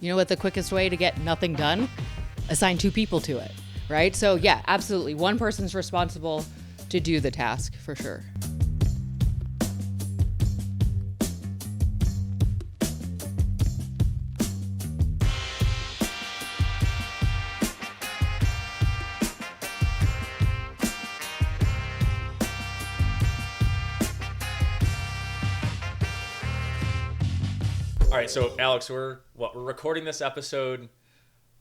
You know what the quickest way to get nothing done? Assign 2 people to it, right? So yeah, absolutely. One person's responsible to do the task for sure. All right, so Alex, we're recording this episode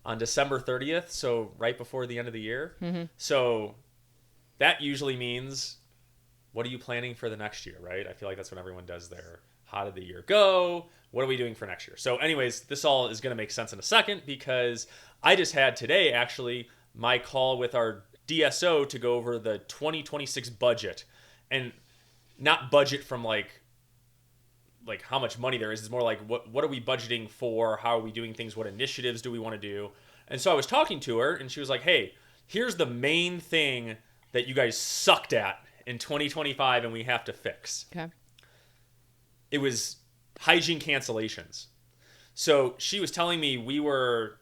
on December 30th, so right before the end of the year. Mm-hmm. So that usually means, what are you planning for the next year, right? I feel like that's when everyone does their how did the year go? What are we doing for next year? So anyways, this all is going to make sense in a second because I just had today actually my call with our DSO to go over the 2026 budget, and not budget from like how much money there is. It's more like what are we budgeting for? How are we doing things? What initiatives do we want to do? And so I was talking to her and she was like, hey, here's the main thing that you guys sucked at in 2025 and we have to fix. Okay. It was hygiene cancellations. So she was telling me we were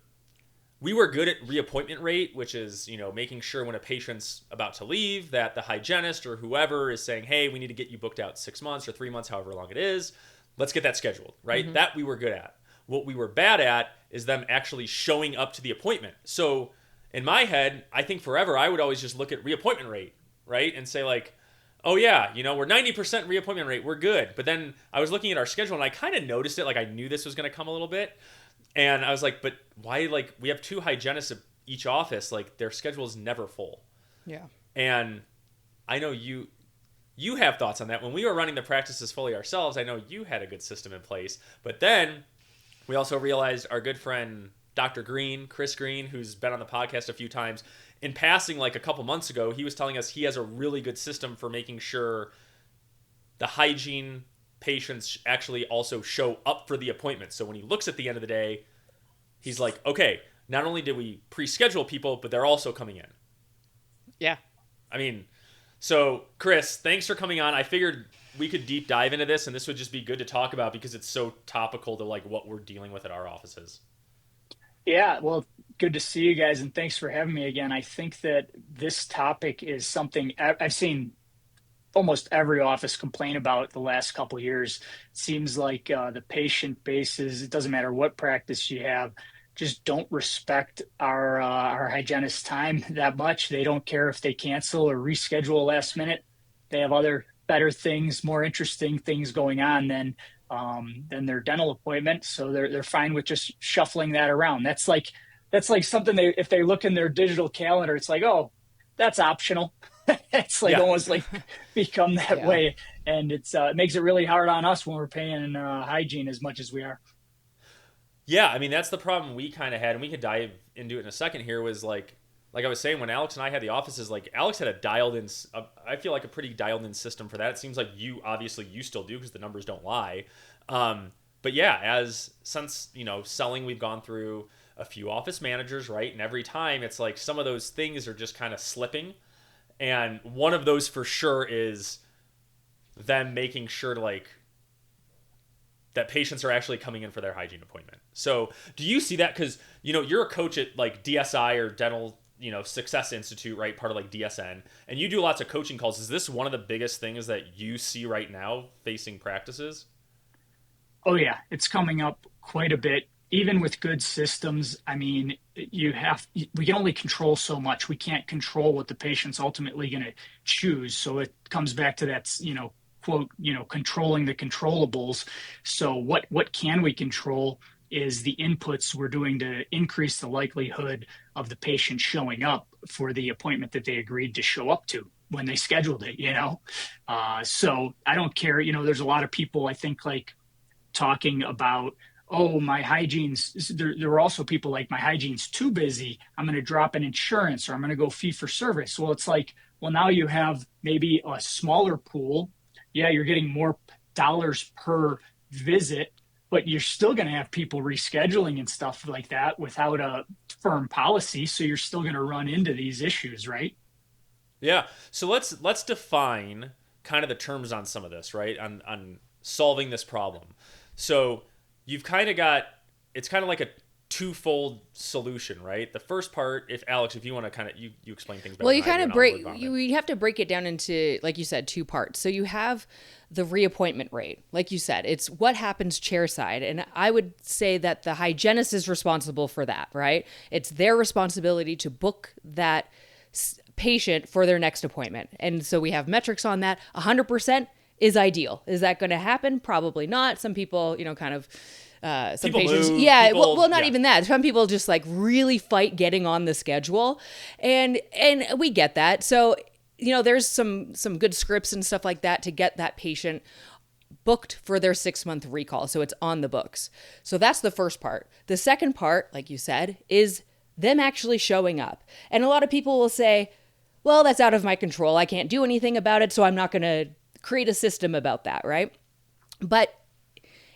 good at reappointment rate, which is, making sure when a patient's about to leave that the hygienist or whoever is saying, hey, we need to get you booked out 6 months or 3 months, however long it is. Let's get that scheduled, right? Mm-hmm. That we were good at. What we were bad at is them actually showing up to the appointment. So in my head, I think forever, I would always just look at reappointment rate, right? And say like, oh yeah, we're 90% reappointment rate. We're good. But then I was looking at our schedule and I kind of noticed it. Like I knew this was going to come a little bit. And I was like, but why? Like we have 2 hygienists at each office. Like their schedule is never full. Yeah. And I know you have thoughts on that. When we were running the practices fully ourselves, I know you had a good system in place. But then we also realized our good friend, Dr. Green, Chris Green, who's been on the podcast a few times, in passing like a couple months ago, he was telling us he has a really good system for making sure the hygiene patients actually also show up for the appointment. So when he looks at the end of the day, he's like, okay, not only did we pre-schedule people, but they're also coming in. Yeah. I mean, so Chris, thanks for coming on. I figured we could deep dive into this and this would just be good to talk about because it's so topical to like what we're dealing with at our offices. Yeah, well, good to see you guys and thanks for having me again. I think that this topic is something I've seen almost every office complain about the last couple of years. It seems like the patient bases, it doesn't matter what practice you have, just don't respect our hygienist time that much. They don't care if they cancel or reschedule last minute. They have other better things, more interesting things going on than their dental appointment. So they're fine with just shuffling that around. That's like something if they look in their digital calendar, it's like, oh, that's optional. It's like almost like become that way. And it makes it really hard on us when we're paying hygiene as much as we are. Yeah, I mean, that's the problem we kind of had, and we could dive into it in a second here, was like I was saying, when Alex and I had the offices, like Alex had I feel like a pretty dialed in system for that. It seems like you still do because the numbers don't lie. But yeah, since selling, we've gone through a few office managers, right? And every time it's like some of those things are just kind of slipping. And one of those for sure is them making sure that patients are actually coming in for their hygiene appointment. So do you see that? Because, you're a coach at like DSI or Dental, Success Institute, right? Part of like DSN. And you do lots of coaching calls. Is this one of the biggest things that you see right now facing practices? Oh yeah, it's coming up quite a bit. Even with good systems, I mean, we can only control so much. We can't control what the patient's ultimately going to choose. So it comes back to that, quote, controlling the controllables. So what can we control is the inputs we're doing to increase the likelihood of the patient showing up for the appointment that they agreed to show up to when they scheduled it, So I don't care, there's a lot of people, I think, like talking about, oh, my hygiene's, there were also people like, my hygiene's too busy, I'm going to drop an insurance, or I'm going to go fee for service. Well, it's like, well, now you have maybe a smaller pool. Yeah, you're getting more dollars per visit, but you're still going to have people rescheduling and stuff like that without a firm policy. So you're still going to run into these issues, right? Yeah. So let's define kind of the terms on some of this, right? On solving this problem. So you've kind of got, it's kind of like twofold solution, right? The first part, if Alex, if you want to kind of you explain things better. Well, you than I kind do, of and I'll break, work on it. you have to break it down into, like you said, two parts. So you have the reappointment rate. Like you said, it's what happens chairside. And I would say that the hygienist is responsible for that, right? It's their responsibility to book that patient for their next appointment. And so we have metrics on that. 100% is ideal. Is that going to happen? Probably not. Some people, kind of some People patients, move, yeah, people- well, not yeah. even that. Some people just like really fight getting on the schedule, and we get that. So, there's some good scripts and stuff like that to get that patient booked for their 6-month recall. So it's on the books. So that's the first part. The second part, like you said, is them actually showing up. And a lot of people will say, well, that's out of my control. I can't do anything about it, so I'm not going to create a system about that, right? But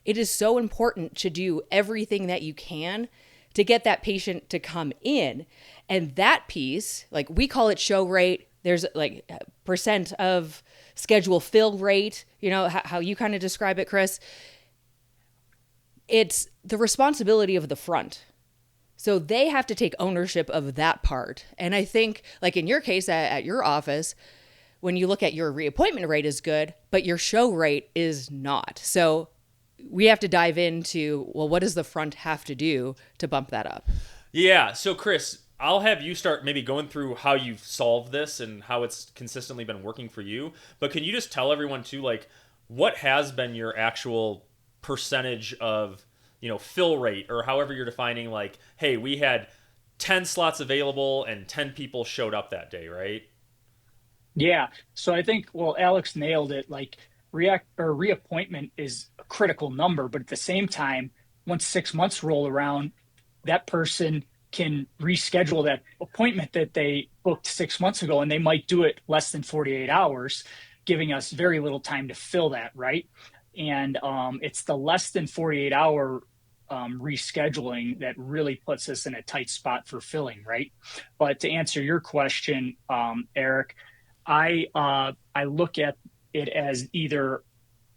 it is so important to do everything that you can to get that patient to come in. And that piece, like we call it show rate, there's like percent of schedule fill rate, how you kind of describe it, Chris. It's the responsibility of the front. So they have to take ownership of that part. And I think, like in your case at your office, when you look at your reappointment rate is good, but your show rate is not. So we have to dive into, well, what does the front have to do to bump that up? Yeah. So, Chris, I'll have you start maybe going through how you've solved this and how it's consistently been working for you. But can you just tell everyone too, like, what has been your actual percentage of, fill rate, or however you're defining, like, hey, we had 10 slots available and 10 people showed up that day, right? Yeah. So I think, well, Alex nailed it. Like reappointment is a critical number, but at the same time, once 6 months roll around, that person can reschedule that appointment that they booked 6 months ago, and they might do it less than 48 hours, giving us very little time to fill that, right? And it's the less than 48-hour rescheduling that really puts us in a tight spot for filling, right? But to answer your question, Eric, I look at it as either,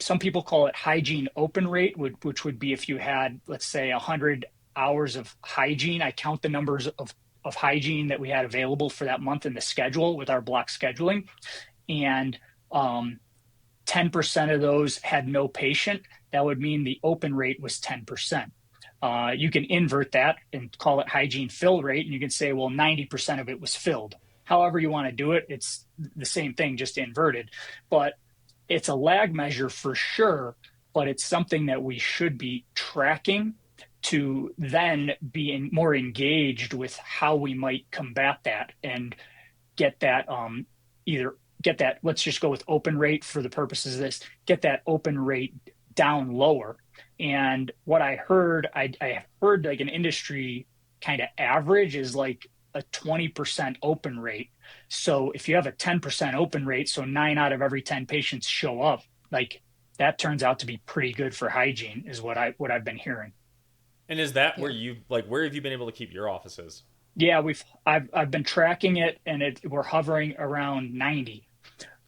some people call it hygiene open rate, which would be if you had, let's say, 100 hours of hygiene. I count the numbers of hygiene that we had available for that month in the schedule with our block scheduling, and 10% of those had no patient. That would mean the open rate was 10%. You can invert that and call it hygiene fill rate, and you can say, well, 90% of it was filled. However you want to do it, it's the same thing, just inverted. But it's a lag measure for sure, but it's something that we should be tracking to then be more engaged with how we might combat that and get that either get that, let's just go with open rate for the purposes of this, get that open rate down lower. And what I heard, I heard like an industry kind of average is like a 20% open rate. So if you have a 10% open rate, so 9 out of every 10 patients show up, like that turns out to be pretty good for hygiene, is what I've been hearing. And is that where where have you been able to keep your offices? Yeah, I've been tracking it, and we're hovering around 90.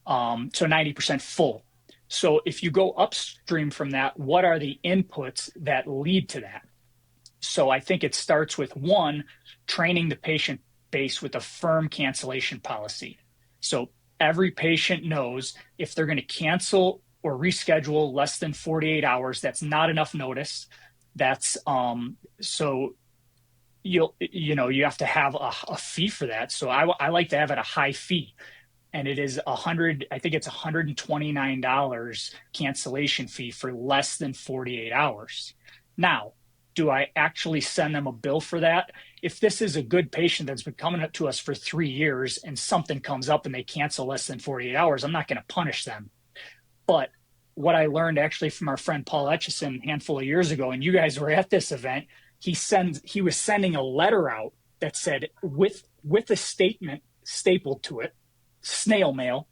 So 90% full. So if you go upstream from that, what are the inputs that lead to that? So I think it starts with, one, training the patient base with a firm cancellation policy. So every patient knows if they're going to cancel or reschedule less than 48 hours, that's not enough notice. That's so you have to have a fee for that. So I like to have it a high fee. And it is I think it's $129 cancellation fee for less than 48 hours. Now, do I actually send them a bill for that? If this is a good patient that's been coming up to us for 3 years and something comes up and they cancel less than 48 hours, I'm not going to punish them. But what I learned actually from our friend Paul Etchison a handful of years ago, and you guys were at this event, he was sending a letter out that said, with a statement stapled to it, snail mail.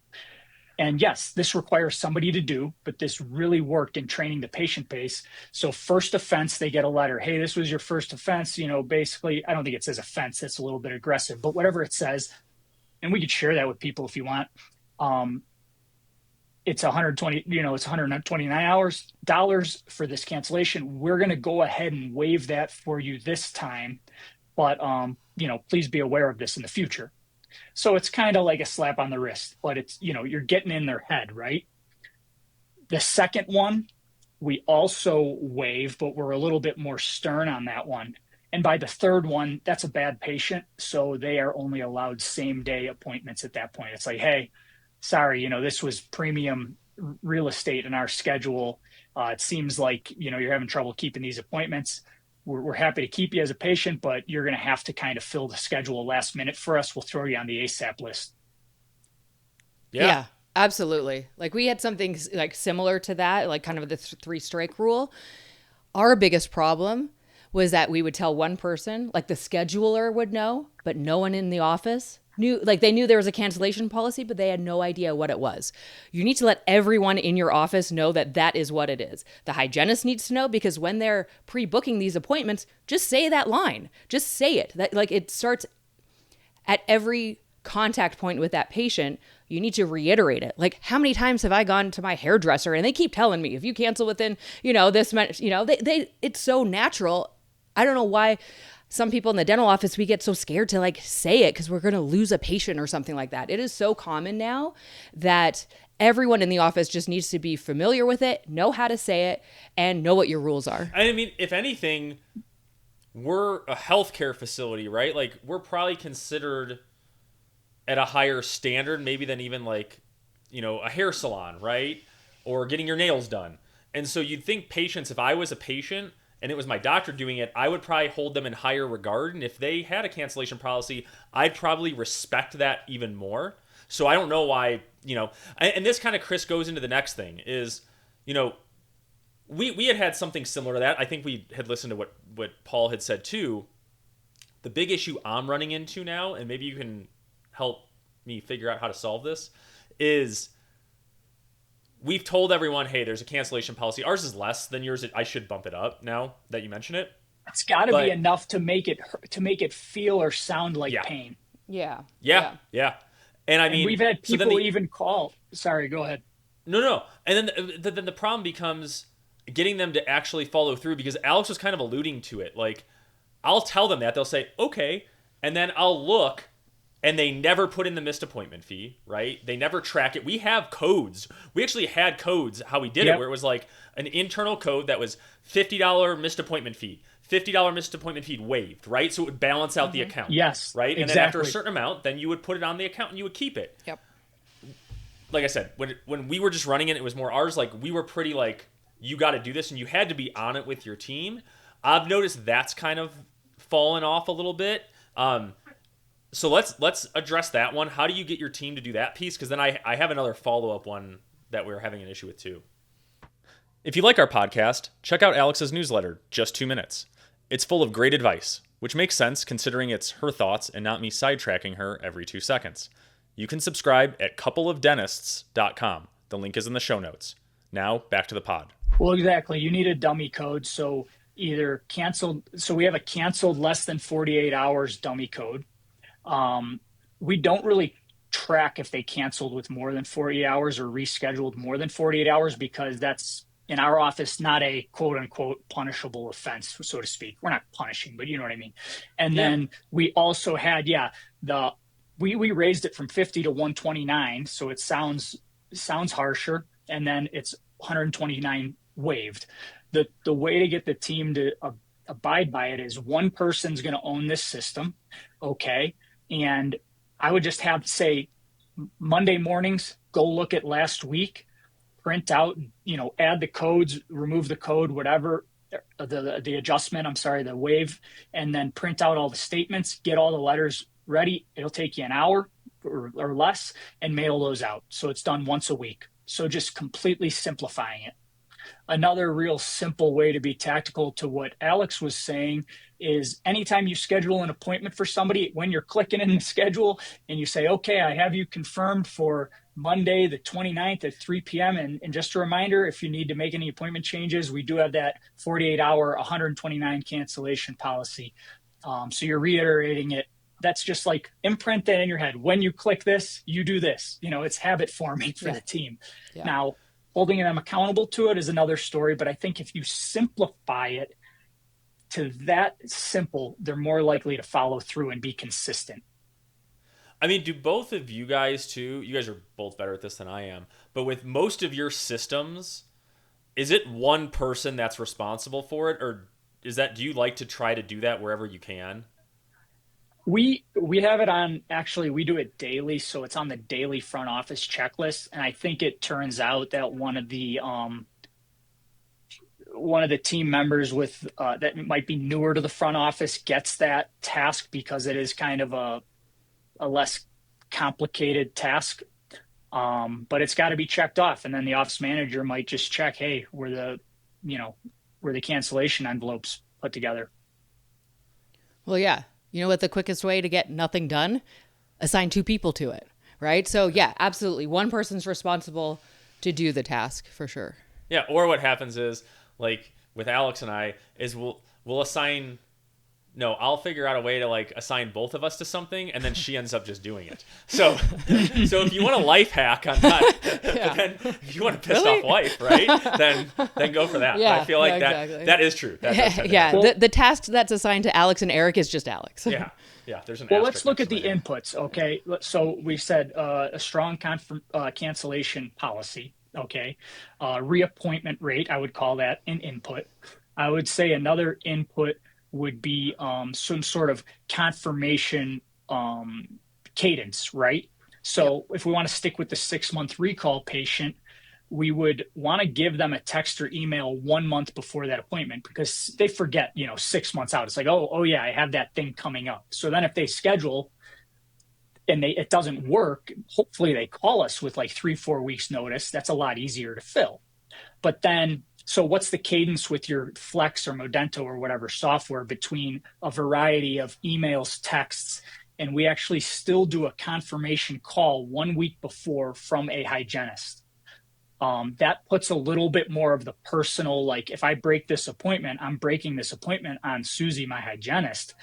And yes, this requires somebody to do, but this really worked in training the patient base. So first offense, they get a letter. Hey, this was your first offense. Basically, I don't think it says offense. That's a little bit aggressive, but whatever it says, and we could share that with people if you want. it's 120, it's 129 dollars for this cancellation. We're going to go ahead and waive that for you this time, but please be aware of this in the future. So it's kind of like a slap on the wrist, but it's, you're getting in their head, right? The second one, we also waive, but we're a little bit more stern on that one. And by the third one, that's a bad patient. So they are only allowed same day appointments at that point. It's like, hey, sorry, this was premium real estate in our schedule. It seems like, you're having trouble keeping these appointments. We're happy to keep you as a patient, but you're going to have to kind of fill the schedule last minute for us. We'll throw you on the ASAP list. Yeah, absolutely. Like we had something like similar to that, like kind of the 3-strike rule. Our biggest problem was that we would tell one person, like the scheduler would know, but no one in the office knew. Like they knew there was a cancellation policy, but they had no idea what it was. You need to let everyone in your office know that that is what it is. The hygienist needs to know, because when they're pre-booking these appointments, just say that line. Just say it. That, like, it starts at every contact point with that patient. You need to reiterate it. Like, how many times have I gone to my hairdresser and they keep telling me, if you cancel within, this much, it's so natural. I don't know why some people in the dental office, we get so scared to like say it because we're going to lose a patient or something like that. It is so common now that everyone in the office just needs to be familiar with it, know how to say it, and know what your rules are. I mean, if anything, we're a healthcare facility, right? Like, we're probably considered at a higher standard maybe than even like, a hair salon, right? Or getting your nails done. And so you'd think patients, if I was a patient and it was my doctor doing it, I would probably hold them in higher regard. And if they had a cancellation policy, I'd probably respect that even more. So I don't know why, and this kind of, Chris, goes into the next thing is, we had something similar to that. I think we had listened to what Paul had said too. The big issue I'm running into now, and maybe you can help me figure out how to solve this, is we've told everyone, hey, there's a cancellation policy. Ours is less than yours. I should bump it up now that you mention it. It's got to be enough to make it feel or sound like pain. Yeah. And I mean, we've had people even call. Sorry, go ahead. No. And then the problem becomes getting them to actually follow through, because Alex was kind of alluding to it. Like, I'll tell them that. They'll say, okay. And then I'll look, and they never put in the missed appointment fee, right? They never track it. We have codes. We actually had codes, how we did it, where it was like an internal code that was $50 missed appointment fee, $50 missed appointment fee waived, right? So it would balance out the account. Yes, right? And exactly. then after a certain amount, then you would put it on the account and you would keep it. Yep. Like I said, when we were just running it was more ours. Like, we were pretty like, you got to do this, and you had to be on it with your team. I've noticed that's kind of fallen off a little bit. So let's address that one. How do you get your team to do that piece? Because then I have another follow-up one that we're having an issue with too. If you like our podcast, check out Alex's newsletter, Just 2 Minutes. It's full of great advice, which makes sense considering it's her thoughts and not me sidetracking her every 2 seconds. You can subscribe at coupleofdentists.com. The link is in the show notes. Now, back to the pod. Well, exactly. You need a dummy code. So either canceled. So we have a canceled less than 48 hours dummy code. We don't really track if they canceled with more than 48 hours or rescheduled more than 48 hours, because that's, in our office, not a quote unquote punishable offense, so to speak. We're not punishing, but you know what I mean? And then we also had, we raised it from 50 to 129. So it sounds harsher. And then it's 129 waived. The way to get the team to abide by it is one person's going to own this system. Okay. And I would just have to say, Monday mornings, go look at last week, print out, add the codes, remove the code, whatever, the adjustment, the waive, and then print out all the statements, get all the letters ready. It'll take you an hour or less, and mail those out. So it's done once a week. So just completely simplifying it. Another real simple way to be tactical to what Alex was saying is anytime you schedule an appointment for somebody, when you're clicking in the schedule and you say, okay, I have you confirmed for Monday, the 29th at 3 p.m. And just a reminder, if you need to make any appointment changes, we do have that 48-hour, 129 cancellation policy. So you're reiterating it That's just like imprint that in your head. When you click this, you do this. It's habit forming for Yeah. the team. Yeah. Now, holding them accountable to it is another story, but I think if you simplify it to that simple, they're more likely to follow through and be consistent. I mean, do both of you guys too? You guys are both better at this than I am. But with most of your systems, is it one person that's responsible for it, or do you like to try to do that wherever you can? We have it on, actually we do it daily, so it's on the daily front office checklist. And I think it turns out that one of the team members with that might be newer to the front office gets that task because it is kind of a less complicated task. But it's got to be checked off, and then the office manager might just check, hey, were the cancellation envelopes put together? Well, yeah. You know what the quickest way to get nothing done? Assign two people to it, right? So yeah, absolutely. One person's responsible to do the task for sure. Yeah, or what happens is, like with Alex and I, is we'll assign. No, I'll figure out a way to like assign both of us to something, and then she ends up just doing it. So if you want a life hack on that, Yeah. then if you want a pissed Really? off wife, right? Then go for that. Yeah, I feel like yeah, exactly. that is true. That does tend to Yeah. happen. Well- The task that's assigned to Alex and Eric is just Alex. Yeah. There's an. Well, asterisk let's look next at to the my name. inputs. Okay. So we said a strong cancellation policy. Okay. Reappointment rate, I would call that an input. I would say another input would be some sort of confirmation cadence, right? So if we want to stick with the 6-month recall patient, we would want to give them a text or email 1 month before that appointment, because they forget, 6 months out. It's like, oh yeah, I have that thing coming up. So then if they schedule and it doesn't work, hopefully they call us with like 3-4 weeks notice. That's a lot easier to fill. But then, so what's the cadence with your Flex or Modento or whatever software between a variety of emails, texts, and we actually still do a confirmation call 1 week before from a hygienist. That puts a little bit more of the personal, like if I break this appointment, I'm breaking this appointment on Susie, my hygienist.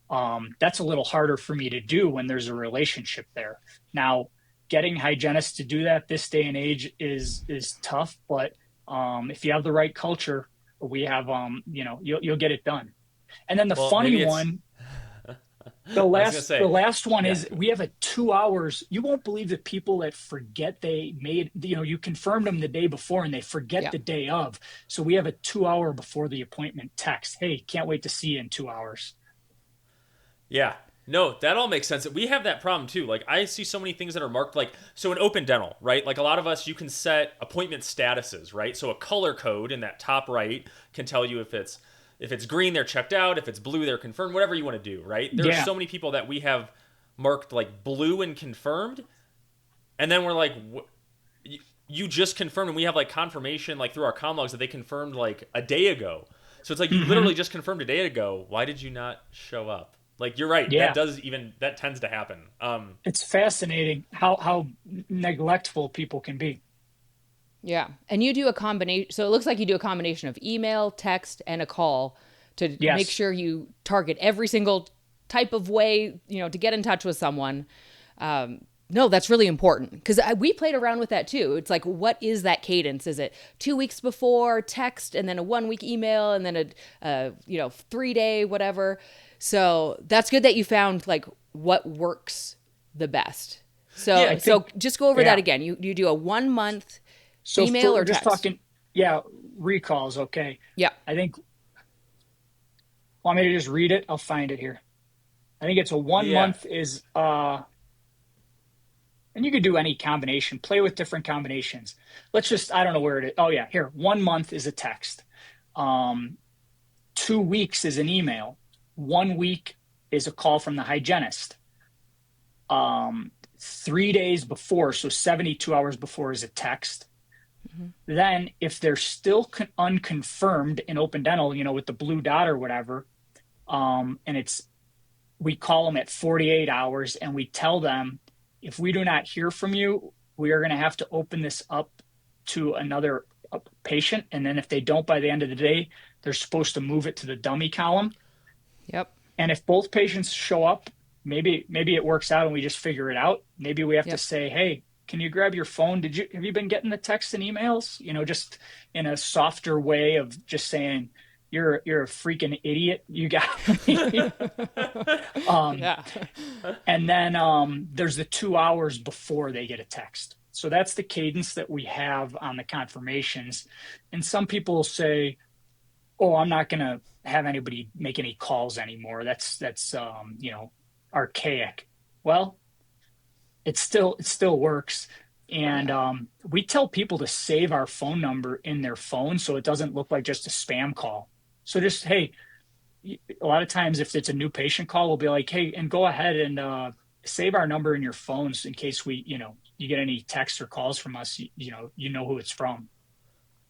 That's a little harder for me to do when there's a relationship there. Now, getting hygienists to do that this day and age is tough, but if you have the right culture, we have you'll get it done. And then the Well, funny maybe it's- one, the I was gonna last say, the last one yeah. is we have a 2 hours. You won't believe the people that forget they made, you confirmed them the day before and they forget Yeah. the day of. So we have a 2 hour before the appointment text. Hey, can't wait to see you in 2 hours. Yeah. No, that all makes sense. We have that problem too. Like I see so many things that are marked like so in open dental, right? Like a lot of us you can set appointment statuses, right? So a color code in that top right can tell you if it's green they're checked out, if it's blue they're confirmed, whatever you want to do, right? There's Yeah. so many people that we have marked like blue and confirmed, and then we're like you just confirmed, and we have like confirmation like through our comm logs that they confirmed like a day ago. So it's like you literally just confirmed a day ago. Why did you not show up? Like you're right. Yeah. That tends to happen. It's fascinating how neglectful people can be. Yeah. And you do a combination. So it looks like you do a combination of email, text, and a call to Yes. make sure you target every single type of way, to get in touch with someone. No, that's really important because we played around with that too. It's like, what is that cadence? Is it 2 weeks before text and then a 1 week email and then a 3-day, whatever. So that's good that you found like what works the best. So, Yeah, I think- just go over yeah. that again. You do a 1 month So email for or just text. talking, yeah, recalls. Okay. Yeah. I think, want me to just read it? I'll find it here. I think it's a 1 month is, and you could do any combination, play with different combinations. I don't know where it is. Oh yeah, here. 1 month is a text. 2 weeks is an email. 1 week is a call from the hygienist. 3 days before, so 72 hours before, is a text. Then if they're still unconfirmed in open dental, with the blue dot or whatever, and we call them at 48 hours and we tell them, if we do not hear from you, we are going to have to open this up to another patient. And then if they don't by the end of the day, they're supposed to move it to the dummy column. Yep. And if both patients show up maybe it works out and we just figure it out. Maybe we have to Yep. say, hey, can you grab your phone? Have you been getting the texts and emails? Just in a softer way of just saying, you're a freaking idiot. You got me. um, Yeah. and then there's the 2 hours before they get a text. So that's the cadence that we have on the confirmations. And some people say, oh, I'm not going to have anybody make any calls anymore. That's archaic. Well, it still works. And Yeah. we tell people to save our phone number in their phone so it doesn't look like just a spam call. So just, hey, a lot of times if it's a new patient call, we'll be like, hey, and go ahead and save our number in your phones in case you get any texts or calls from us, you know who it's from.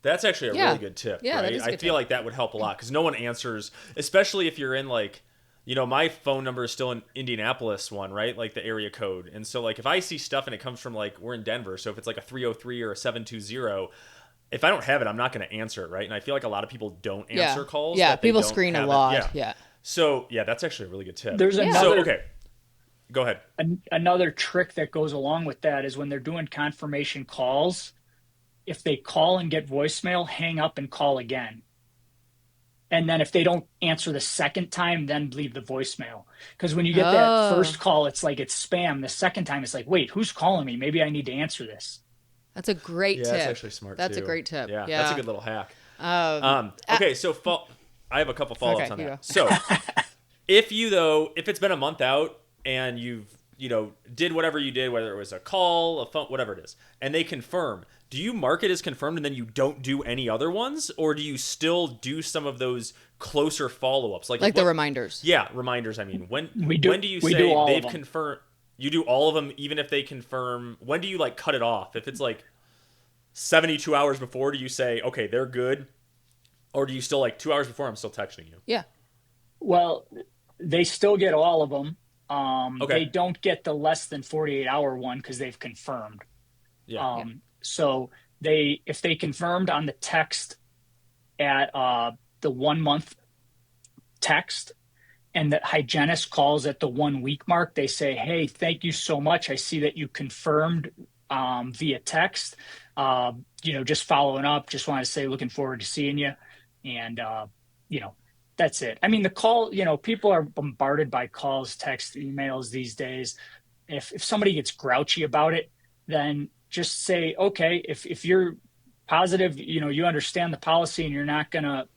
That's actually a Yeah. really good tip, Yeah, that right? is a I good feel tip. like that would help a lot because no one answers, especially if you're in like, my phone number is still an Indianapolis one, right? Like the area code. And so like if I see stuff and it comes from like we're in Denver, so if it's like a 303 or a 720, if I don't have it, I'm not going to answer it, right? And I feel like a lot of people don't Yeah. answer calls Yeah. that they People don't screen a have it. lot. Yeah. Yeah. So, yeah, that's actually a really good tip. There's Yeah. So, another okay, go ahead. another trick that goes along with that is when they're doing confirmation calls, if they call and get voicemail, hang up and call again. And then if they don't answer the second time, then leave the voicemail. Because when you get that Oh, first call, it's like it's spam. The second time, it's like, wait, who's calling me? Maybe I need to answer this. that's a great Yeah, that's tip. actually smart That's a too. great tip. Yeah, that's a Yeah. good little hack. Um, uh, Okay, so I have a couple follow-ups okay, on you that. go. So, if it's been a month out and you've did whatever you did, whether it was a call, a phone, whatever it is, and they confirm, do you mark it as confirmed and then you don't do any other ones, or do you still do some of those closer follow-ups, like Like the reminders. yeah, reminders? I mean, when We do when do you we do say all of they've them. confirmed? You do all of them, even if they confirm. When do you like cut it off? If it's like 72 hours before, do you say okay, they're good, or do you still like 2 hours before? I'm still texting you. Yeah. Well, they still get all of them. Okay. They don't get the less than 48-hour one because they've confirmed. Yeah. Yeah. So if they confirmed on the text at the 1 month text, and the hygienist calls at the 1 week mark, they say, hey, thank you so much. I see that you confirmed via text. Just following up, just wanted to say, looking forward to seeing you. And, you know, that's it. I mean, the call, people are bombarded by calls, text, emails these days. If somebody gets grouchy about it, then just say, okay, if you're positive, you understand the policy and you're not going to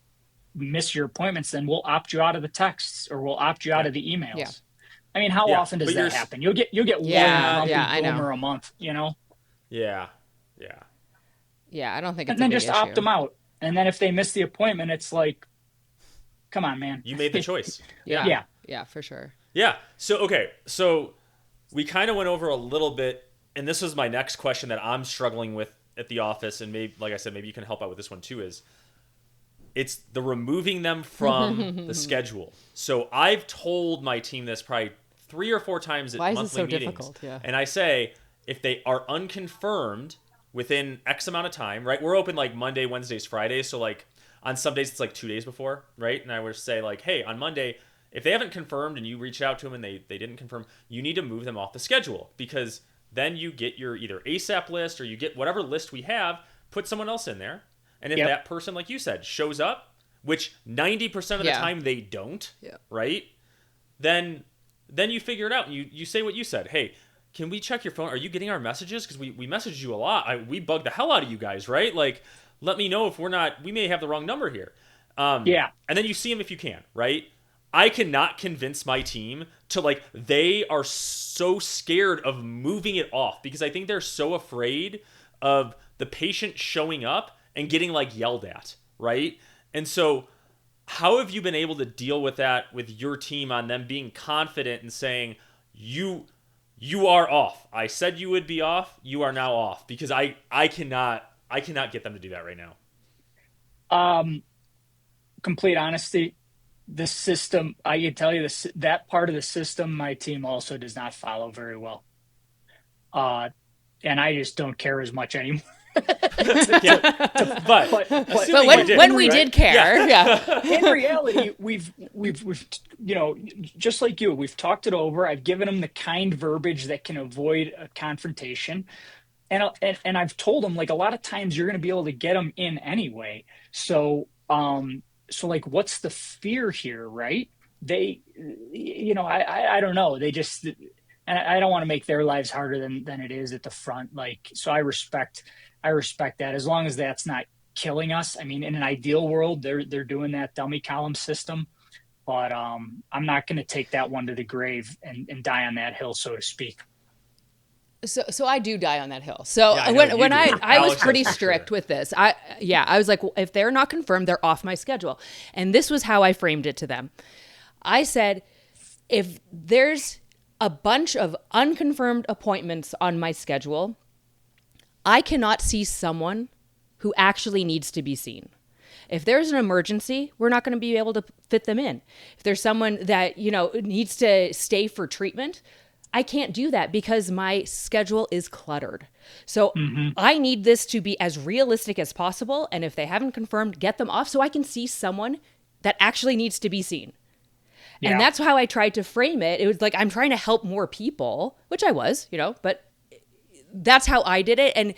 miss your appointments, then we'll opt you out of the texts or we'll opt you out Yeah. of the Yeah. emails. I mean, how Yeah. often does But you're that happen? You'll get one Yeah. yeah. grumpy Yeah. I know. boomer a month. Yeah. Yeah. Yeah. I don't think it's And a then big just opt issue. them out. And then if they miss the appointment, it's like, come on, man. You made the choice. Yeah. Yeah. Yeah. Yeah, for sure. Yeah. So okay. So we kind of went over a little bit, and this was my next question that I'm struggling with at the office, and maybe, like I said, maybe you can help out with this one too. Is it's the removing them from the schedule. So I've told my team this probably 3 or 4 times at Why is it monthly so meetings, difficult? Yeah. and I say if they are unconfirmed within X amount of time, right? We're open like Monday, Wednesdays, Fridays, so like on some days it's like 2 days before, right? And I would say like, hey, on Monday, if they haven't confirmed and you reach out to them and they didn't confirm, you need to move them off the schedule because then you get your either ASAP list or you get whatever list we have, put someone else in there. And if Yep. that person, like you said, shows up, which 90% of the Yeah. time they don't, Yeah. right? Then you figure it out and you say what you said. Hey, can we check your phone? Are you getting our messages? Because we messaged you a lot. We bug the hell out of you guys, right? Like, let me know if we may have the wrong number here. Yeah. And then you see them if you can, right? I cannot convince my team to like, they are so scared of moving it off because I think they're so afraid of the patient showing up and getting like yelled at, right? And so, how have you been able to deal with that with your team on them being confident and saying, you are off. I said you would be off. You are now off because I cannot get them to do that right now. Complete honesty, the system, I can tell you this, that part of the system, my team also does not follow very well. And I just don't care as much anymore. Yeah, but But assuming when you did, when we right? did care, yeah. in reality, we've just like you, we've talked it over. I've given them the kind verbiage that can avoid a confrontation, and I've told them like a lot of times you're going to be able to get them in anyway. So so like, what's the fear here, right? They, I don't know. They just, and I don't want to make their lives harder than it is at the front. Like, so I respect that, as long as that's not killing us. I mean, in an ideal world, they're doing that dummy column system, but I'm not going to take that one to the grave and die on that hill, so to speak. So I do die on that hill. So Yeah, I know when you do. I was Alex does pretty for strict sure. with this. I was like, well, if they're not confirmed, they're off my schedule. And this was how I framed it to them. I said, if there's a bunch of unconfirmed appointments on my schedule, I cannot see someone who actually needs to be seen. If there's an emergency, we're not going to be able to fit them in. If there's someone that, needs to stay for treatment, I can't do that because my schedule is cluttered. So Hmm. I need this to be as realistic as possible. And if they haven't confirmed, get them off so I can see someone that actually needs to be seen. And Yeah. that's how I tried to frame it. It was like I'm trying to help more people, which I was, but that's how I did it. And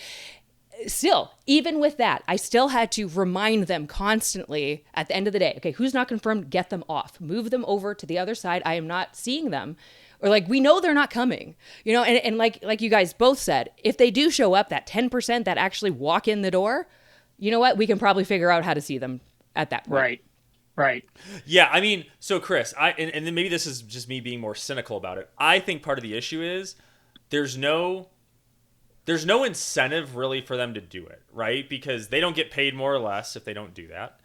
still, even with that, I still had to remind them constantly at the end of the day, okay, who's not confirmed, get them off, move them over to the other side. I am not seeing them. Or like, we know they're not coming, and like you guys both said, if they do show up, that 10% that actually walk in the door, you know what? We can probably figure out how to see them at that point. Right. Right. Yeah, I mean, so Chris, and then maybe this is just me being more cynical about it. I think part of the issue is there's no there's no incentive really for them to do it, right? Because they don't get paid more or less if they don't do that.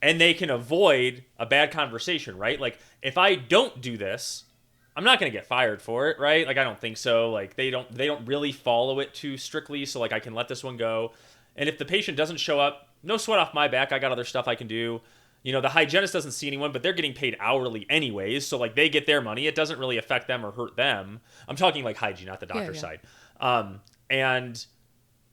And they can avoid a bad conversation, right? Like if I don't do this, I'm not going to get fired for it, right? Like I don't think so. Like they don't really follow it too strictly, so like I can let this one go. And if the patient doesn't show up, no sweat off my back. I got other stuff I can do. The hygienist doesn't see anyone, but they're getting paid hourly anyways, so like they get their money. It doesn't really affect them or hurt them. I'm talking like hygiene, not the doctor Yeah. side. And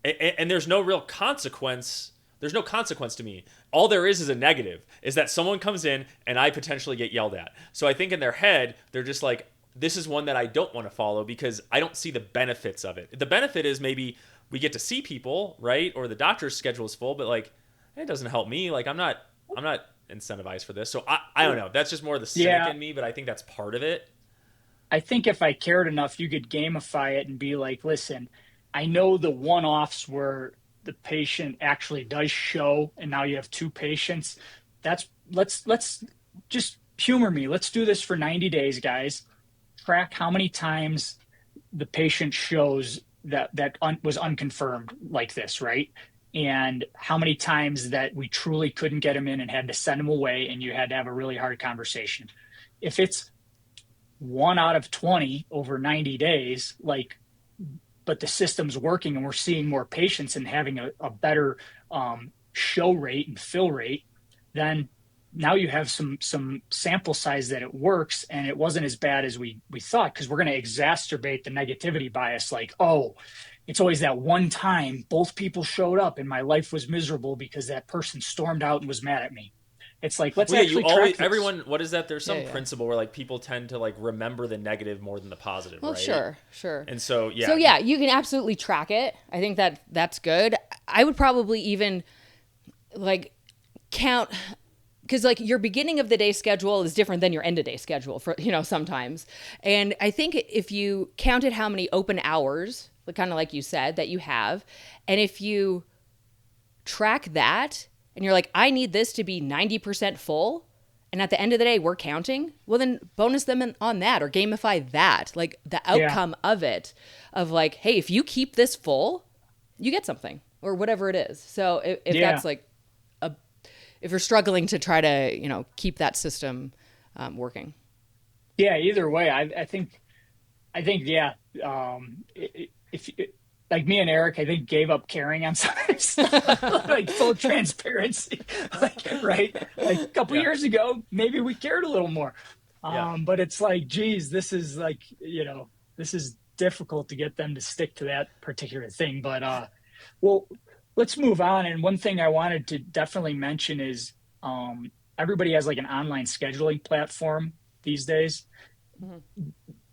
there's no real consequence. There's no consequence to me. All there is a negative, is that someone comes in and I potentially get yelled at. So I think in their head, they're just like, this is one that I don't want to follow because I don't see the benefits of it. The benefit is maybe we get to see people, right? Or the doctor's schedule is full, but like, it doesn't help me. Like I'm not incentivized for this. So I don't know. That's just more the cynic Yeah. in me, but I think that's part of it. I think if I cared enough, you could gamify it and be like, listen, I know the one offs where the patient actually does show, and now you have two patients. Let's just humor me. Let's do this for 90 days, guys. Track how many times the patient shows was unconfirmed like this, right? And how many times that we truly couldn't get him in and had to send him away, and you had to have a really hard conversation. If it's 1 out of 20 over 90 days, like, but the system's working and we're seeing more patients and having a better show rate and fill rate, then now you have some sample size that it works, and it wasn't as bad as we thought, because we're going to exacerbate the negativity bias, like, oh, it's always that one time both people showed up and my life was miserable because that person stormed out and was mad at me. It's like, let's Well, yeah, you actually track always this. everyone. What is that? There's Yeah, some yeah. principle where like people tend to like remember the negative more than the positive, Well, right? sure. And so So yeah, yeah, you can absolutely track it. I think that's good. I would probably even like count, because like your beginning of the day schedule is different than your end of day schedule for sometimes. And I think if you counted how many open hours, like kind of like you said, that you have, and if you track that and you're like, I need this to be 90% full, and at the end of the day we're counting, well then bonus them on that, or gamify that, like the Yeah. outcome of it, of like, hey, if you keep this full, you get something or whatever it is. So if Yeah. that's like if you're struggling to try to keep that system working. Yeah, either way, I think, yeah. If like me and Eric, I think gave up caring on some of this stuff, like full transparency, like, right? Like a couple yeah, years ago, maybe we cared a little more, yeah. but it's like, geez, this is like, this is difficult to get them to stick to that particular thing. But well, let's move on. And one thing I wanted to definitely mention is everybody has like an online scheduling platform these days. Mhm.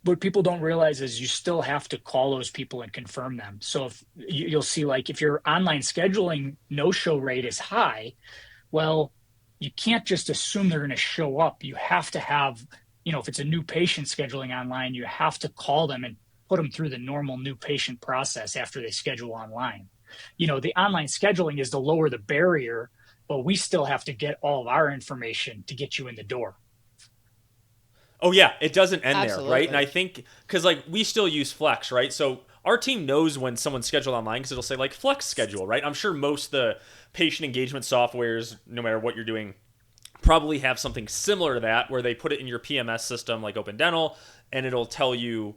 What people don't realize is you still have to call those people and confirm them. So if you'll see, like, if your online scheduling no-show rate is high, well, you can't just assume they're going to show up. You have to have, if it's a new patient scheduling online, you have to call them and put them through the normal new patient process after they schedule online. The online scheduling is to lower the barrier, but we still have to get all of our information to get you in the door. Oh yeah, it doesn't end there, right? And I Absolutely. think because like we still use Flex, right? So our team knows when someone's scheduled online because it'll say like Flex schedule, right? I'm sure most of the patient engagement softwares, no matter what you're doing, probably have something similar to that where they put it in your PMS system like Open Dental and it'll tell you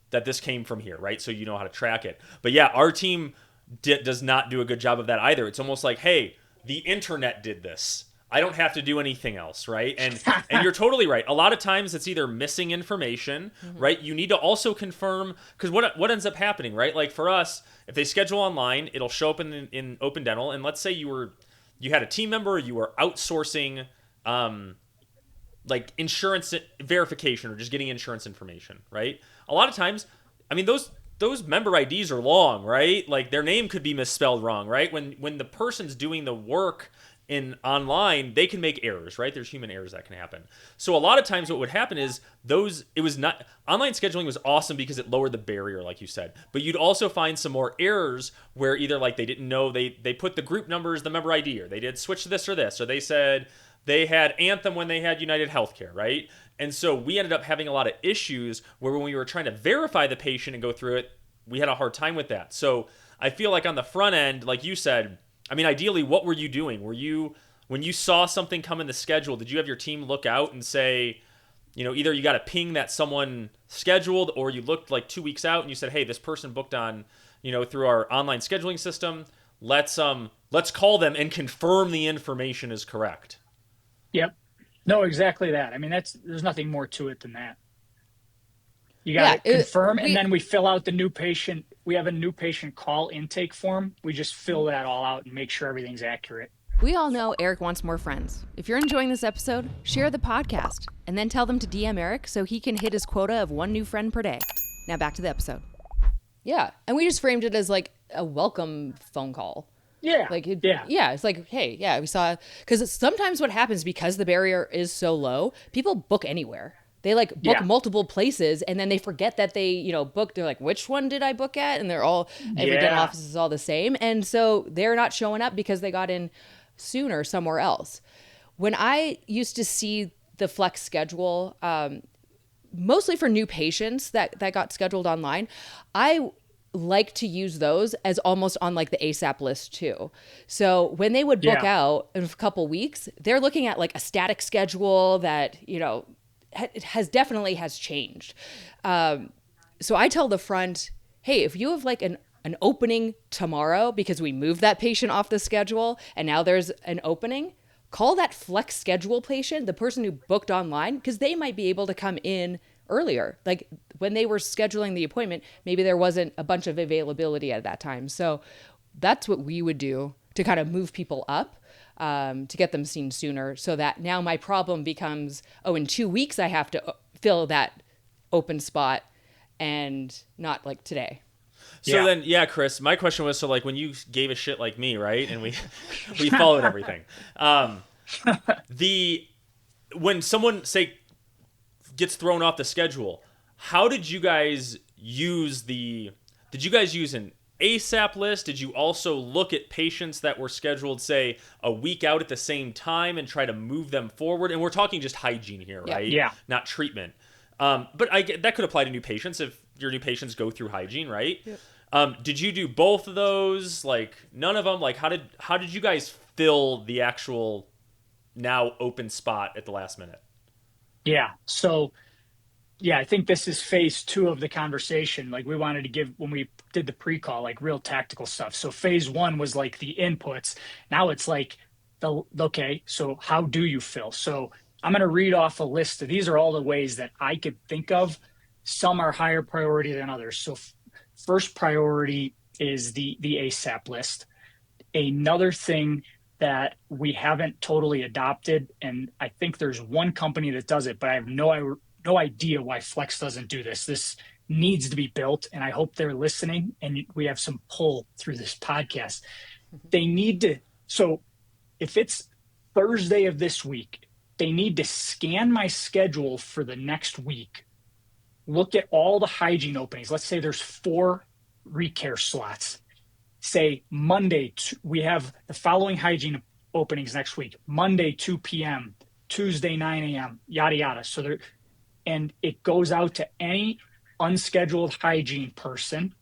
that this came from here, right? So you know how to track it. But yeah, our team does not do a good job of that either. It's almost like, hey, the internet did this. I don't have to do anything else, right? And you're totally right. A lot of times it's either missing information, Mhm. right? You need to also confirm because what ends up happening, right? Like for us, if they schedule online, it'll show up in Open Dental, and let's say you had a team member, you were outsourcing um, like insurance verification or just getting insurance information, right? A lot of times, I mean those member IDs are long, right? Like their name could be misspelled wrong, right? When the person's doing the work in online, they can make errors, right? There's human errors that can happen. So a lot of times what would happen is those it was not online scheduling was awesome because it lowered the barrier like you said. But you'd also find some more errors where either like they didn't know they put the group numbers the member ID or they did switch to this or this or they said they had Anthem when they had United Healthcare, right? And so we ended up having a lot of issues where when we were trying to verify the patient and go through it, we had a hard time with that. So I feel like on the front end, like you said, I mean, ideally, what were you doing? Were you, when you saw something come in the schedule, did you have your team look out and say, either you got a ping that someone scheduled or you looked like 2 weeks out and you said, hey, this person booked on, through our online scheduling system. Let's call them and confirm the information is correct. Yep. No, exactly that. I mean, there's nothing more to it than that. You got Yeah, to confirm, and we then we fill out the new patient. We have a new patient call intake form. We just fill that all out and make sure everything's accurate. we all know Eric wants more friends. If you're enjoying this episode, share the podcast and then tell them to DM Eric so he can hit his quota of one new friend per day. Now back to the episode. Yeah, and we just framed it as like a welcome phone call. Yeah. Like, Yeah. yeah, it's like, hey, yeah, we saw, because sometimes what happens because the barrier is so low, people book anywhere. They like book Yeah. multiple places and then they forget that they, booked. They're like, which one did I book at? And they're all, every dental Yeah. office is all the same. And so they're not showing up because they got in sooner somewhere else. When I used to see the flex schedule, mostly for new patients that got scheduled online, I like to use those as almost on like the ASAP list too. So when they would book Yeah. out in a couple weeks, they're looking at like a static schedule that, has changed. So I tell the front, hey, if you have like an opening tomorrow because we moved that patient off the schedule and now there's an opening, call that flex schedule patient, the person who booked online, because they might be able to come in earlier. Like when they were scheduling the appointment, maybe there wasn't a bunch of availability at that time. So that's what we would do to kind of move people up, to get them seen sooner, so that now my problem becomes, oh, in 2 weeks I have to fill that open spot and not like today. So Yeah. then, yeah, Chris, my question was, so like when you gave a shit like me, right, and we we followed everything. The when someone say gets thrown off the schedule, how did you guys use the? Did you guys use an ASAP list? Did you also look at patients that were scheduled, say, a week out at the same time and try to move them forward? And we're talking just hygiene here, Yeah. right? Yeah. Not treatment. But that could apply to new patients if your new patients go through hygiene, right? Yep. Did you do both of those? Like none of them? Like how did you guys fill the actual now open spot at the last minute? Yeah. So, yeah, I think this is phase two of the conversation. Like we wanted to give when we did the pre-call, like real tactical stuff. So phase one was like the inputs. Now it's like okay, so how do you fill? So I'm going to read off a list of these are all the ways that I could think of. Some are higher priority than others. So first priority is the ASAP list. Another thing that we haven't totally adopted, and I think there's one company that does it, but I have no idea why Flex doesn't do this. This needs to be built, and I hope they're listening and we have some pull through this podcast. They need to, so if it's Thursday of this week, they need to scan my schedule for the next week, look at all the hygiene openings. Let's say there's 4 recare slots. Say Monday, we have the following hygiene openings next week: Monday, 2 p.m., Tuesday, 9 a.m., yada, yada. So there, and it goes out to any unscheduled hygiene person,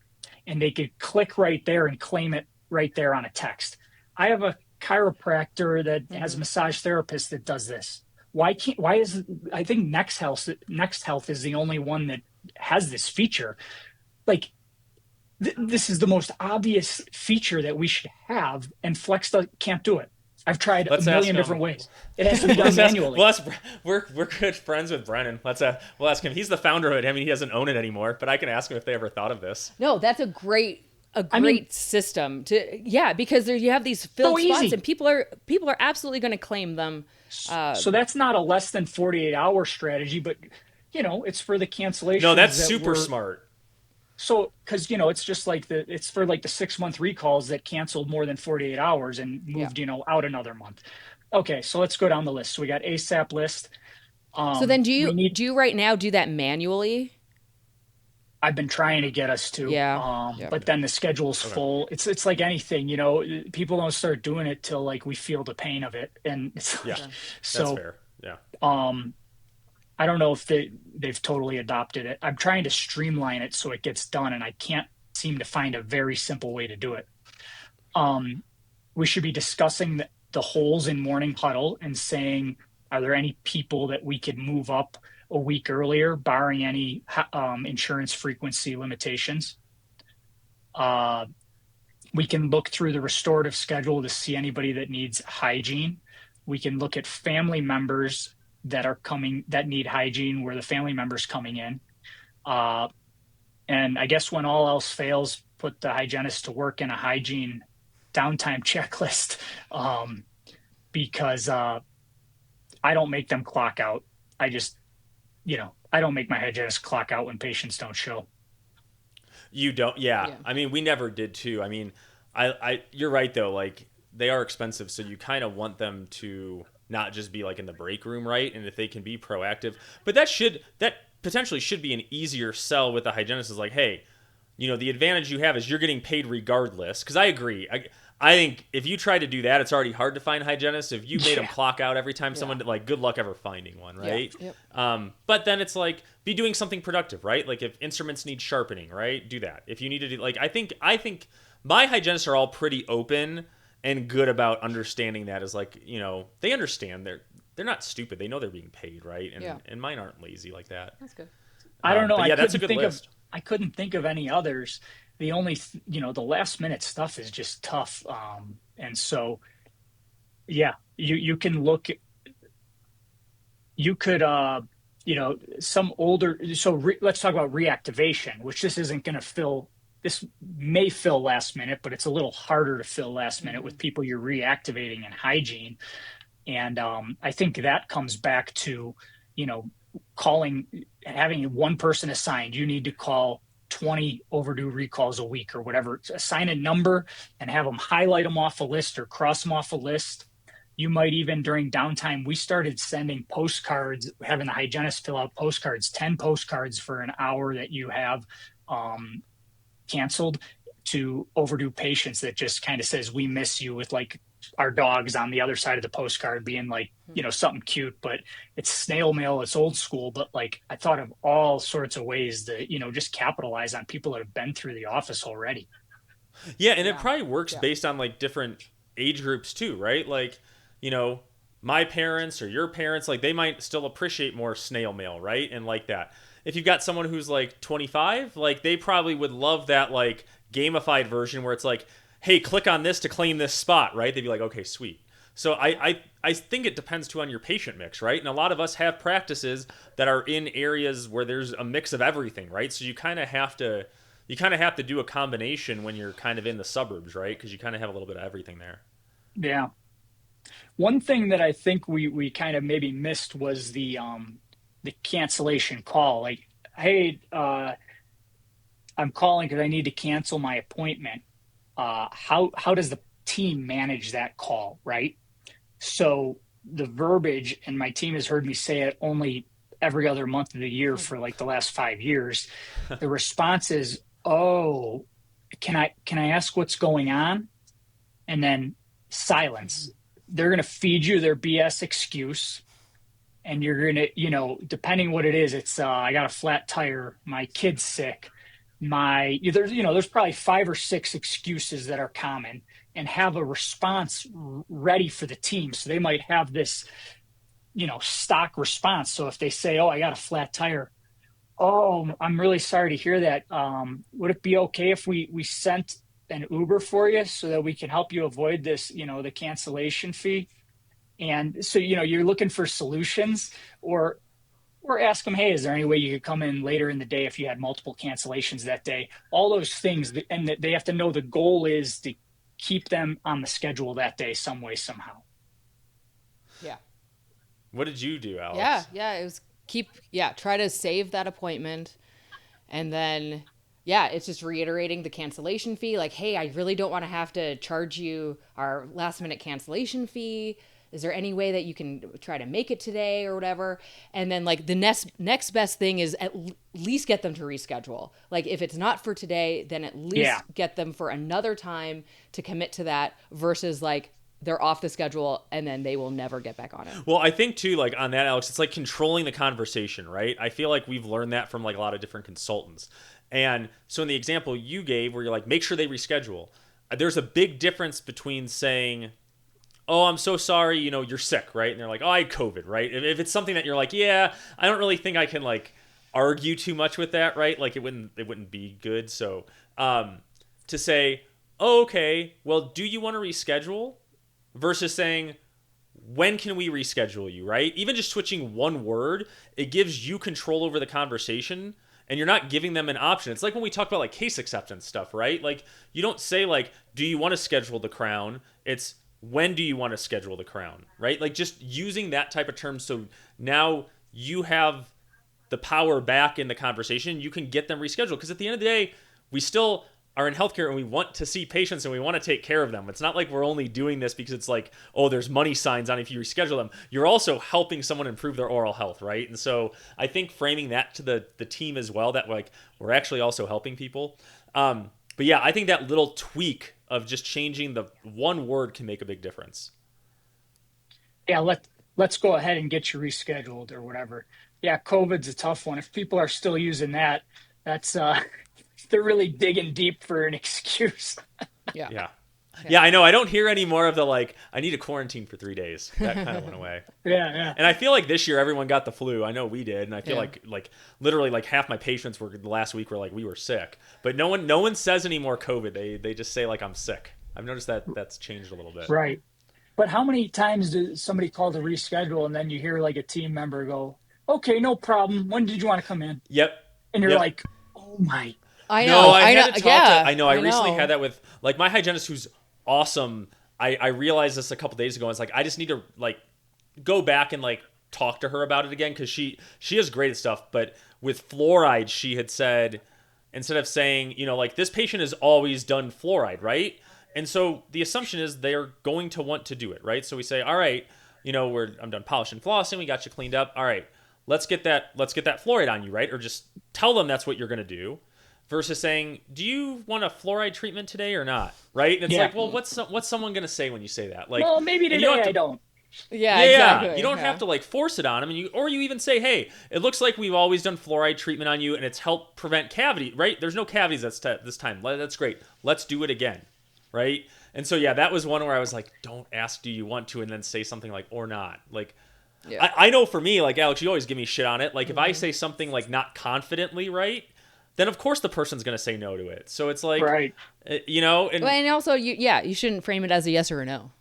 and they could click right there and claim it right there on a text. I have a chiropractor that has a massage therapist that does this. Why is, I think Next Health is the only one that has this feature. Like, this is the most obvious feature that we should have, and Flex can't do it. I've tried a million different ways. It has to be done manually. We're good friends with Brennan. We'll ask him. He's the founder of it. I mean, he doesn't own it anymore, but I can ask him if they ever thought of this. No, that's a great system to, because you have these filled spots, and people are absolutely going to claim them. So that's not a less than 48-hour strategy, but it's for the cancellation. No, that's super smart. So, because it's just like it's for like the 6-month recalls that canceled more than 48 hours and moved out another month. Okay, so let's go down the list. So we got ASAP list. So then, do you right now do that manually? I've been trying to get us to, but then the schedule's full. It's like anything, people don't start doing it till like we feel the pain of it, and it's so that's fair. Yeah. I don't know if they've totally adopted it. I'm trying to streamline it so it gets done, and I can't seem to find a very simple way to do it. We should be discussing the holes in morning huddle and saying, are there any people that we could move up a week earlier, barring any insurance frequency limitations? We can look through the restorative schedule to see anybody that needs hygiene. We can look at family members that need hygiene, where the family member's coming in. And I guess when all else fails, put the hygienist to work in a hygiene downtime checklist, because I don't make them clock out. I just, I don't make my hygienist clock out when patients don't show. You don't? Yeah. I mean, we never did too. I mean, you're right though. Like, they are expensive, so you kind of want them to not just be like in the break room, right? And if they can be proactive, but that potentially should be an easier sell with the hygienist, is like, hey, the advantage you have is you're getting paid regardless. Because I agree. I think if you try to do that, it's already hard to find hygienists. If you made them clock out every time someone, like, good luck ever finding one, right? But then it's like, be doing something productive, right? Like, if instruments need sharpening, right? Do that. If you need to do, like, I think my hygienists are all pretty open and good about understanding that, is like, they understand they're not stupid. They know they're being paid, right? And mine aren't lazy like that. That's good. I don't know. That's a good list. I couldn't think of any others. The only, the last minute stuff is just tough. And so, you can look at, you could, some older, let's talk about reactivation, which this isn't going to fill. This may fill last minute, but it's a little harder to fill last minute with people you're reactivating in hygiene. And I think that comes back to, having one person assigned. You need to call 20 overdue recalls a week or whatever. Assign a number and have them highlight them off a list or cross them off a list. You might even, during downtime, we started sending postcards, having the hygienist fill out postcards, 10 postcards for an hour that you have canceled, to overdue patients, that just kind of says, we miss you, with like our dogs on the other side of the postcard being like, something cute, but it's snail mail, it's old school. But like, I thought of all sorts of ways that, just capitalize on people that have been through the office already. Yeah. And it probably works based on like different age groups too, right? Like, my parents or your parents, like, they might still appreciate more snail mail, right? And like that. If you've got someone who's like 25, like, they probably would love that like gamified version where it's like, hey, click on this to claim this spot, right? They'd be like, okay, sweet. So I think it depends too on your patient mix, right? And a lot of us have practices that are in areas where there's a mix of everything, right? So you kind of have to you kind of have to do a combination when you're kind of in the suburbs, right? Because you kind of have a little bit of everything there. Yeah. One thing that I think we kind of maybe missed was the cancellation call. Like, hey, I'm calling because I need to cancel my appointment. How does the team manage that call, right? So the verbiage, and my team has heard me say it only every other month of the year for like the last 5 years. The response is, "Oh, can I ask what's going on?" And then silence. They're going to feed you their BS excuse, and you're going to, depending what it is, it's I got a flat tire, my kid's sick, there's probably 5 or 6 excuses that are common, and have a response ready for the team. So they might have this, stock response. So if they say, "Oh, I got a flat tire," "Oh, I'm really sorry to hear that. Would it be okay if we sent an Uber for you so that we can help you avoid this, the cancellation fee?" And so, you're looking for solutions, or ask them, "Hey, is there any way you could come in later in the day if you had multiple cancellations that day?" All those things, and they have to know the goal is to keep them on the schedule that day, some way, somehow. Yeah. What did you do, Yeah. Alex? Yeah. It was try to save that appointment. And then, it's just reiterating the cancellation fee. Like, hey, I really don't want to have to charge you our last minute cancellation fee. Is there any way that you can try to make it today or whatever? And then, like, the next best thing is at least get them to reschedule. Like, if it's not for today, then at least Yeah. get them for another time to commit to that, versus like they're off the schedule and then they will never get back on it. Well, I think too, like on that, Alex, it's like controlling the conversation, right? I feel like we've learned that from like a lot of different consultants. And so in the example you gave where you're like, make sure they reschedule, there's a big difference between saying, "Oh, I'm so sorry, you're sick," right? And they're like, "Oh, I had COVID," right? If it's something that you're like, "Yeah, I don't really think I can like argue too much with that," right? Like it wouldn't be good. So to say, "Oh, okay, well, do you want to reschedule?" versus saying, "When can we reschedule you?" Right? Even just switching one word, it gives you control over the conversation, and you're not giving them an option. It's like when we talk about like case acceptance stuff, right? Like you don't say like, "Do you want to schedule the crown?" It's, "When do you want to schedule the crown?" Right? Like just using that type of term, so now you have the power back in the conversation. You can get them rescheduled, because at the end of the day, we still are in healthcare and we want to see patients and we want to take care of them. It's not like we're only doing this because it's like, oh, there's money signs on if you reschedule them. You're also helping someone improve their oral health, right? And so I think framing that to the team as well, that like we're actually also helping people. But yeah, I think that little tweak of just changing the one word can make a big difference. Yeah, let's go ahead and get you rescheduled or whatever. Yeah, COVID's a tough one. If people are still using that, that's they're really digging deep for an excuse. Yeah. Yeah. Yeah, I know. I don't hear any more of the like, "I need a quarantine for 3 days." That kind of went away. Yeah, yeah. And I feel like this year everyone got the flu. I know we did, and I feel Yeah. like literally like half my patients were the last week were like, we were sick. But no one says any more COVID. They just say like, "I'm sick." I've noticed that that's changed a little bit. Right. But how many times does somebody call to reschedule and then you hear like a team member go, "Okay, no problem. When did you want to come in?" Yep. And you're Yep. like, "Oh my." I No, know. I I know. had to talk Yeah. to. I know. I recently know. had that with like my hygienist, who's awesome. I realized this a couple days ago. It's like I just need to like go back and like talk to her about it again, because she is great at stuff. But with fluoride, she had said, instead of saying, like, "This patient has always done fluoride," right? And so the assumption is they're going to want to do it, right? So we say, "All right, I'm done polishing, flossing. We got you cleaned up. All right, let's get that fluoride on you," right? Or just tell them that's what you're going to do, versus saying, "Do you want a fluoride treatment today or not?" Right? And it's Yeah. like, well, what's someone going to say when you say that? Like, Well, maybe and you don't today have I to. don't. Yeah, Yeah, exactly. you don't Yeah. have to like force it on them, and you even say, "Hey, it looks like we've always done fluoride treatment on you, and it's helped prevent cavity. Right? There's no cavities this time. That's great. Let's do it again." Right? And so yeah, that was one where I was like, "Don't ask, do you want to?" and then say something like, "Or not." Like, Yeah. I know for me, like Alex, you always give me shit on it. Like if I say something like not confidently, right, then of course the person's gonna say no to it. So it's like, Right. and Well, and also, you shouldn't frame it as a yes or a no.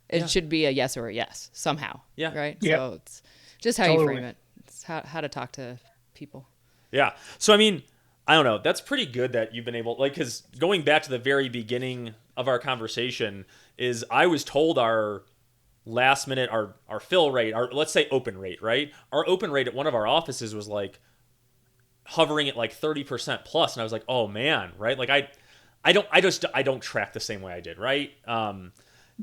It Yeah. should be a yes or a yes somehow. Yeah. Right. Yep. So it's just how you Totally. frame it. It's how to talk to people. yeah. So I mean, I don't know. That's pretty good that you've been able, like, because going back to the very beginning of our conversation, is I was told our last minute, our fill rate, our, let's say, open rate, right? Our open rate at one of our offices was like hovering at like 30% plus, and I was like, oh man, right? Like I don't track the same way I did, right? And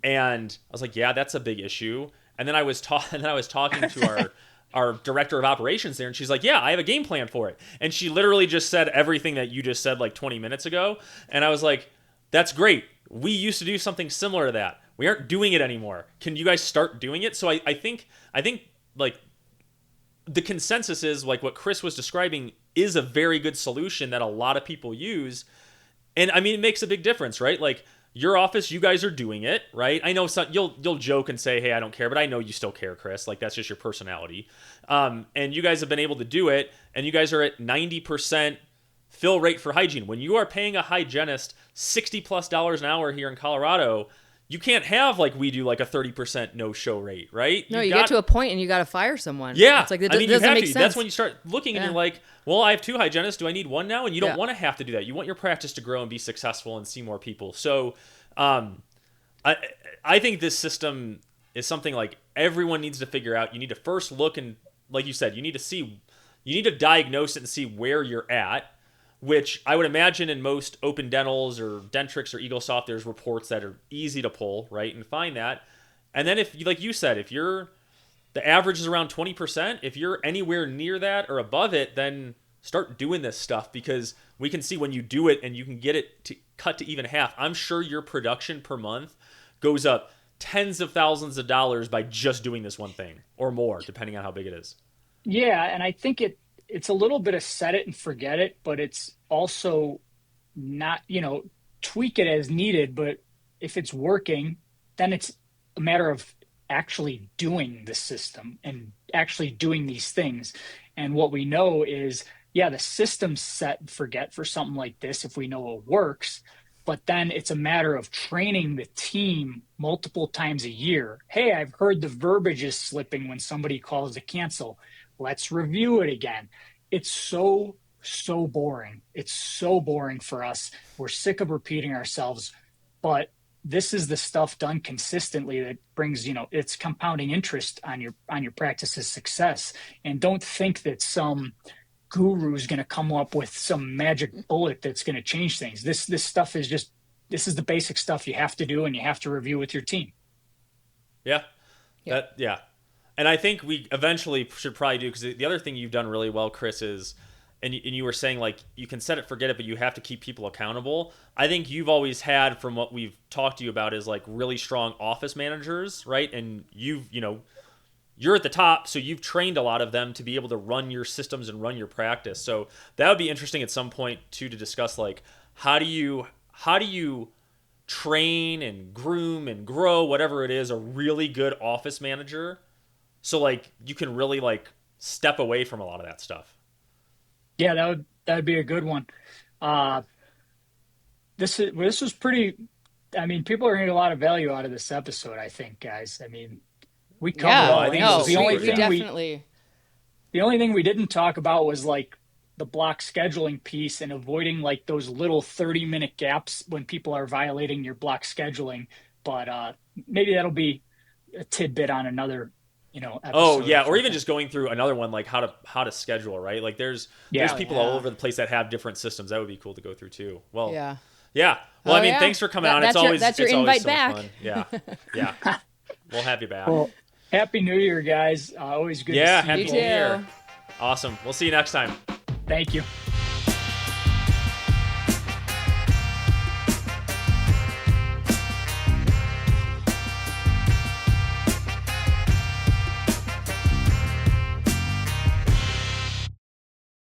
I was like, yeah, that's a big issue. And then I was talking to our director of operations there, and she's like, yeah, I have a game plan for it. And she literally just said everything that you just said like 20 minutes ago. And I was like, that's great. We used to do something similar to that. We aren't doing it anymore. Can you guys start doing it? So I think like the consensus is like what Chris was describing is a very good solution that a lot of people use. And I mean, it makes a big difference, right? Like your office, you guys are doing it, right? I know you'll joke and say, hey, I don't care, but I know you still care, Chris. Like that's just your personality. And you guys have been able to do it, and you guys are at 90% fill rate for hygiene. When you are paying a hygienist $60+ an hour here in Colorado, you can't have like we do, like a 30% no-show rate, right? No, you get to a point and you got to fire someone. Yeah, it's like it I mean, doesn't make sense. That's when you start looking and you're like, well, I have 2 hygienists. Do I need 1 now? And you don't want to have to do that. You want your practice to grow and be successful and see more people. So, I think this system is something like everyone needs to figure out. You need to first look and, like you said, you need to diagnose it and see where you're at. Which I would imagine in most open dentals or Dentrix or EagleSoft, there's reports that are easy to pull, right, and find that. And then if, like you said, if the average is around 20%, if you're anywhere near that or above it, then start doing this stuff, because we can see when you do it and you can get it to cut to even half. I'm sure your production per month goes up tens of thousands of dollars by just doing this one thing, or more, depending on how big it is. Yeah, and I think it's a little bit of set it and forget it, but it's also not, tweak it as needed. But if it's working, then it's a matter of actually doing the system and actually doing these things. And what we know is, yeah, the system's set and forget for something like this if we know it works. But then it's a matter of training the team multiple times a year. Hey, I've heard the verbiage is slipping when somebody calls to cancel. Let's review it again. It's so boring. It's so boring for us. We're sick of repeating ourselves, but this is the stuff done consistently that brings, it's compounding interest on your practice's success. And don't think that some guru is going to come up with some magic bullet that's going to change things. This stuff is this is the basic stuff you have to do, and you have to review with your team. Yeah. And I think we eventually should probably do, because the other thing you've done really well, Chris, is, and you were saying, like, you can set it, forget it, but you have to keep people accountable. I think you've always had, from what we've talked to you about, is like really strong office managers, right? And you're at the top, so you've trained a lot of them to be able to run your systems and run your practice. So that would be interesting at some point too, to discuss, like, how do you train and groom and grow, whatever it is, a really good office manager, so like you can really like step away from a lot of that stuff. Yeah, that'd be a good one. This was pretty. I mean, people are getting a lot of value out of this episode, I think, guys. I mean, we covered all angles. The only thing we didn't talk about was like the block scheduling piece and avoiding like those little 30-minute gaps when people are violating your block scheduling. But maybe that'll be a tidbit on another episode. Oh yeah, or even just going through another one, like how to schedule, right? Like there's people all over the place that have different systems. That would be cool to go through too. Well, yeah. Well, I mean, thanks for coming on. It's always your invite so back. Fun. Yeah. We'll have you back. Well, Happy New Year, guys. Always good to see you. Happy New Year. Awesome. We'll see you next time. Thank you.